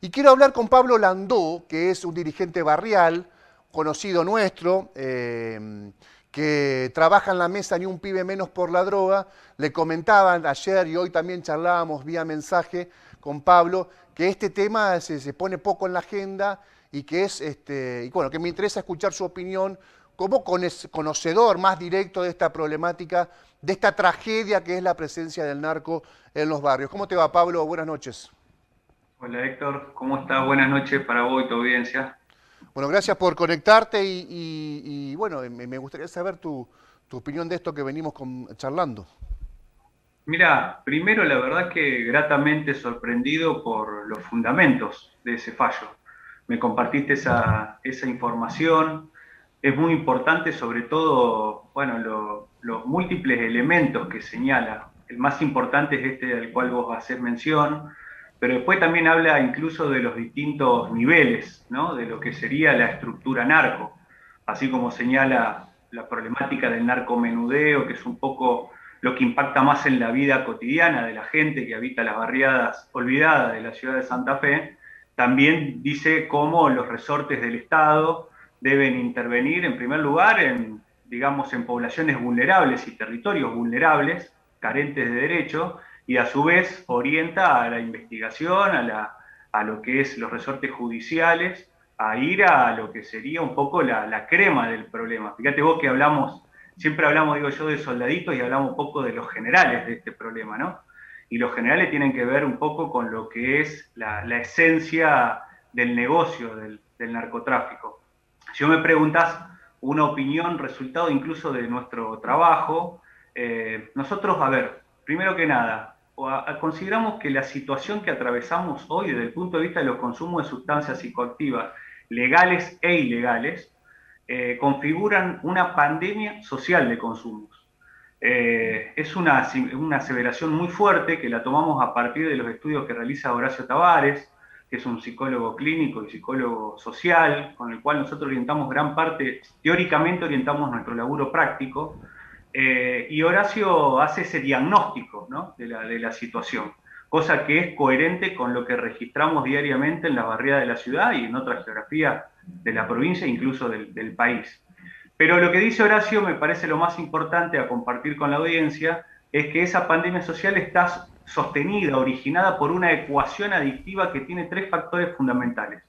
Y quiero hablar con Pablo Landó, que es un dirigente barrial, conocido nuestro, que trabaja en la mesa Ni un pibe menos por la droga. Le comentaban ayer y hoy también charlábamos vía mensaje con Pablo que este tema se pone poco en la agenda y que y bueno, que me interesa escuchar su opinión como conocedor más directo de esta problemática, de esta tragedia que es la presencia del narco en los barrios. ¿Cómo te va, Pablo? Buenas noches. Hola Héctor, ¿cómo estás? Buenas noches para vos y tu audiencia. Bueno, gracias por conectarte bueno, me gustaría saber tu opinión de esto que venimos charlando. Mira, primero la verdad que gratamente sorprendido por los fundamentos de ese fallo. Me compartiste esa información. Es muy importante, sobre todo, bueno, los múltiples elementos que señala. El más importante es este al cual vos hacés mención, pero después también habla incluso de los distintos niveles, ¿no? De lo que sería la estructura narco, así como señala la problemática del narcomenudeo, que es un poco lo que impacta más en la vida cotidiana de la gente que habita las barriadas olvidadas de la ciudad de Santa Fe. También dice cómo los resortes del Estado deben intervenir en primer lugar en, digamos, en poblaciones vulnerables y territorios vulnerables, carentes de derecho, y a su vez orienta a la investigación, a lo que es los resortes judiciales, a ir a lo que sería un poco la crema del problema. Fíjate vos que siempre hablamos, digo yo, de soldaditos y hablamos un poco de los generales de este problema, ¿no? Y los generales tienen que ver un poco con lo que es la esencia del negocio del narcotráfico. Si vos me preguntás una opinión, resultado incluso de nuestro trabajo, nosotros, a ver, primero que nada, consideramos que la situación que atravesamos hoy desde el punto de vista de los consumos de sustancias psicoactivas legales e ilegales, configuran una pandemia social de consumos. Es una aseveración muy fuerte que la tomamos a partir de los estudios que realiza Horacio Tavares, que es un psicólogo clínico y psicólogo social, con el cual nosotros orientamos gran parte, teóricamente orientamos nuestro laburo práctico, y Horacio hace ese diagnóstico, ¿no? de la situación, cosa que es coherente con lo que registramos diariamente en la barriada de la ciudad y en otras geografías de la provincia e incluso del país. Pero lo que dice Horacio me parece lo más importante a compartir con la audiencia, es que esa pandemia social está sostenida, originada por una ecuación adictiva que tiene tres factores fundamentales.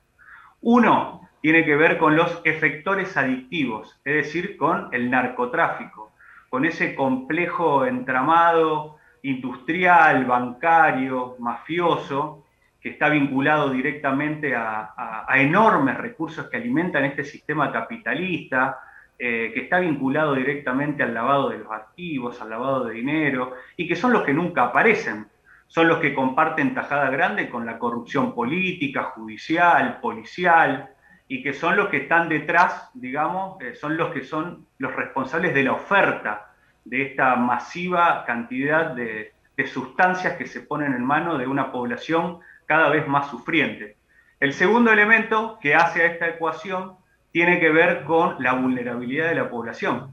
Uno tiene que ver con los efectores adictivos, es decir, con el narcotráfico, con ese complejo entramado industrial, bancario, mafioso, que está vinculado directamente a enormes recursos que alimentan este sistema capitalista, que está vinculado directamente al lavado de los activos, al lavado de dinero, y que son los que nunca aparecen, son los que comparten tajada grande con la corrupción política, judicial, policial, y que son los que están detrás, digamos, son los que son los responsables de la oferta de esta masiva cantidad de sustancias que se ponen en manos de una población cada vez más sufriente. El segundo elemento que hace a esta ecuación tiene que ver con la vulnerabilidad de la población.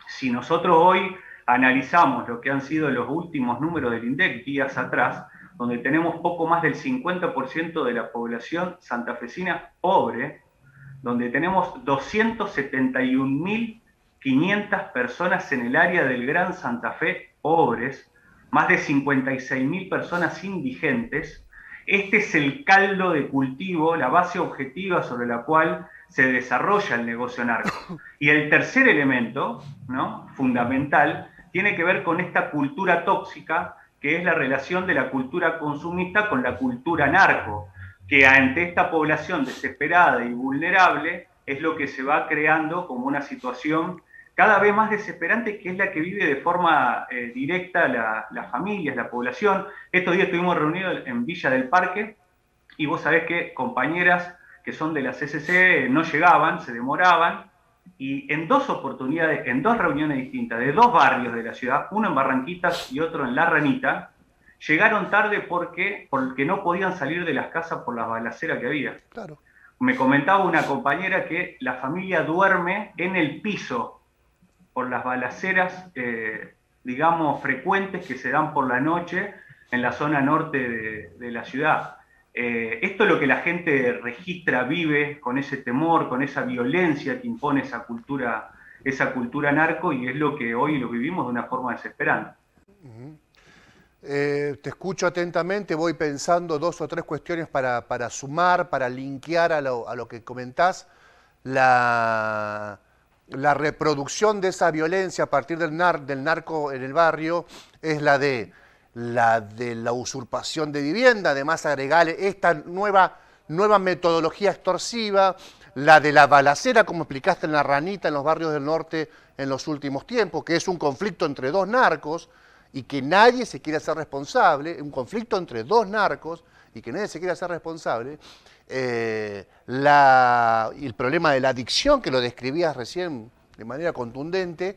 Si nosotros hoy analizamos lo que han sido los últimos números del INDEC días atrás, donde tenemos poco más del 50% de la población santafesina pobre, donde tenemos 271.500 personas en el área del Gran Santa Fe pobres, más de 56.000 personas indigentes. Este es el caldo de cultivo, la base objetiva sobre la cual se desarrolla el negocio narco. Y el tercer elemento, ¿no?, fundamental, tiene que ver con esta cultura tóxica, que es la relación de la cultura consumista con la cultura narco, que ante esta población desesperada y vulnerable es lo que se va creando como una situación cada vez más desesperante, que es la que vive de forma directa las familias, la población. Estos días estuvimos reunidos en Villa del Parque y vos sabés que compañeras que son de la CCC no llegaban, se demoraban, y en dos oportunidades, en dos reuniones distintas, de dos barrios de la ciudad, uno en Barranquitas y otro en La Ranita, llegaron tarde porque no podían salir de las casas por las balaceras que había. Claro. Me comentaba una compañera que la familia duerme en el piso por las balaceras, digamos, frecuentes que se dan por la noche en la zona norte de la ciudad. Esto es lo que la gente registra, vive con ese temor, con esa violencia que impone esa cultura narco, y es lo que hoy lo vivimos de una forma desesperante. Te escucho atentamente, voy pensando dos o tres cuestiones para sumar, para linkear a lo que comentás. La, la reproducción de esa violencia a partir del narco en el barrio es la usurpación de vivienda, además agregarle esta nueva metodología extorsiva, la de la balacera, como explicaste en La Ranita, en los barrios del norte en los últimos tiempos, que es un conflicto entre dos narcos y que nadie se quiere hacer responsable, un conflicto entre dos narcos y que nadie se quiere hacer responsable, y el problema de la adicción, que lo describías recién de manera contundente,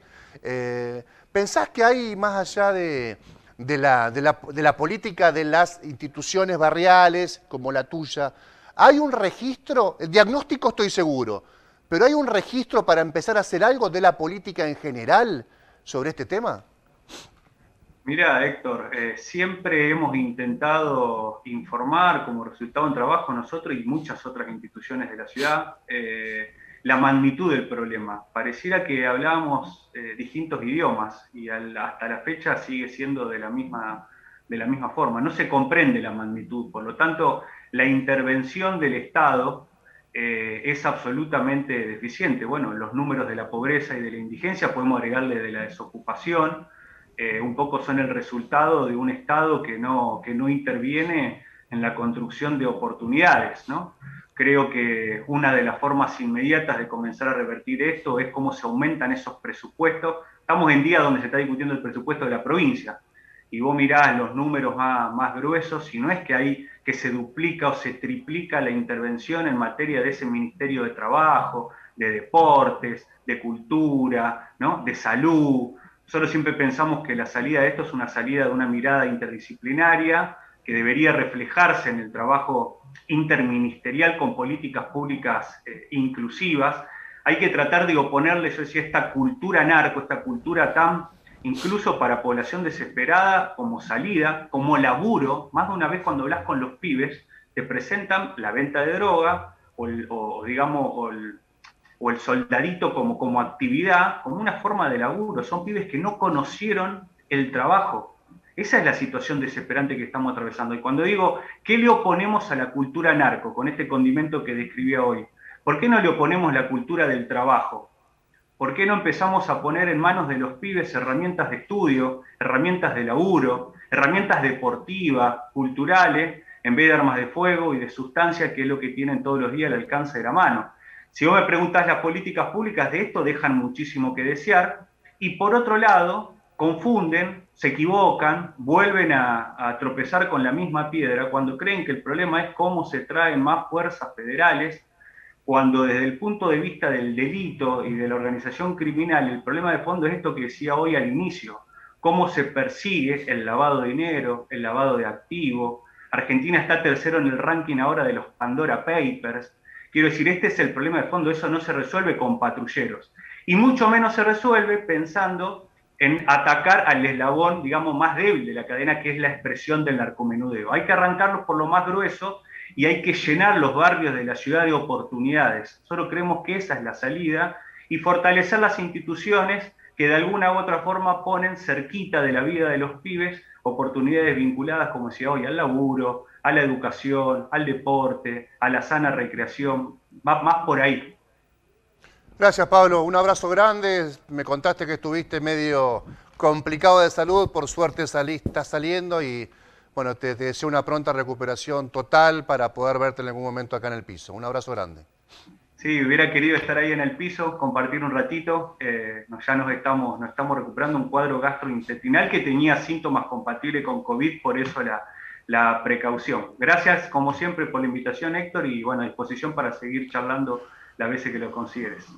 ¿pensás que hay, más allá de la política de las instituciones barriales como la tuya, hay un registro, el diagnóstico estoy seguro, pero hay un registro para empezar a hacer algo de la política en general sobre este tema? Mira, Héctor, siempre hemos intentado informar como resultado de un trabajo nosotros y muchas otras instituciones de la ciudad la magnitud del problema. Pareciera que hablábamos distintos idiomas y hasta la fecha sigue siendo de la misma forma. No se comprende la magnitud, por lo tanto, la intervención del Estado es absolutamente deficiente. Bueno, los números de la pobreza y de la indigencia, podemos agregarle de la desocupación, un poco son el resultado de un Estado que no interviene en la construcción de oportunidades, ¿no? Creo que una de las formas inmediatas de comenzar a revertir esto es cómo se aumentan esos presupuestos. Estamos en días donde se está discutiendo el presupuesto de la provincia, y vos mirás los números más gruesos, y no es que se duplica o se triplica la intervención en materia de ese Ministerio de Trabajo, de Deportes, de Cultura, ¿no? De Salud. Nosotros siempre pensamos que la salida de esto es una salida de una mirada interdisciplinaria que debería reflejarse en el trabajo interministerial con políticas públicas inclusivas. Hay que tratar de oponerle, yo decía, esta cultura narco, esta cultura tan, incluso para población desesperada, como salida, como laburo. Más de una vez cuando hablas con los pibes, te presentan la venta de droga o el soldadito como actividad, como una forma de laburo. Son pibes que no conocieron el trabajo. Esa es la situación desesperante que estamos atravesando. Y cuando digo, ¿qué le oponemos a la cultura narco con este condimento que describía hoy? ¿Por qué no le oponemos la cultura del trabajo? ¿Por qué no empezamos a poner en manos de los pibes herramientas de estudio, herramientas de laburo, herramientas deportivas, culturales, en vez de armas de fuego y de sustancia, que es lo que tienen todos los días al alcance de la mano? Si vos me preguntás, las políticas públicas de esto dejan muchísimo que desear, y por otro lado, confunden, se equivocan, vuelven a tropezar con la misma piedra cuando creen que el problema es cómo se traen más fuerzas federales, cuando desde el punto de vista del delito y de la organización criminal, el problema de fondo es esto que decía hoy al inicio: cómo se persigue el lavado de dinero, el lavado de activos. Argentina está tercero en el ranking ahora de los Pandora Papers. Quiero decir, este es el problema de fondo. Eso no se resuelve con patrulleros, y mucho menos se resuelve pensando en atacar al eslabón, digamos, más débil de la cadena, que es la expresión del narcomenudeo. Hay que arrancarlos por lo más grueso y hay que llenar los barrios de la ciudad de oportunidades. Solo creemos que esa es la salida, y fortalecer las instituciones que de alguna u otra forma ponen cerquita de la vida de los pibes oportunidades vinculadas, como decía hoy, al laburo, a la educación, al deporte, a la sana recreación. Va más por ahí. Gracias, Pablo. Un abrazo grande. Me contaste que estuviste medio complicado de salud. Por suerte estás saliendo y bueno, te deseo una pronta recuperación total para poder verte en algún momento acá en el piso. Un abrazo grande. Sí, hubiera querido estar ahí en el piso, compartir un ratito. Ya nos estamos recuperando un cuadro gastrointestinal que tenía síntomas compatibles con COVID, por eso la precaución. Gracias, como siempre, por la invitación, Héctor, y bueno, a disposición para seguir charlando las veces que lo consideres.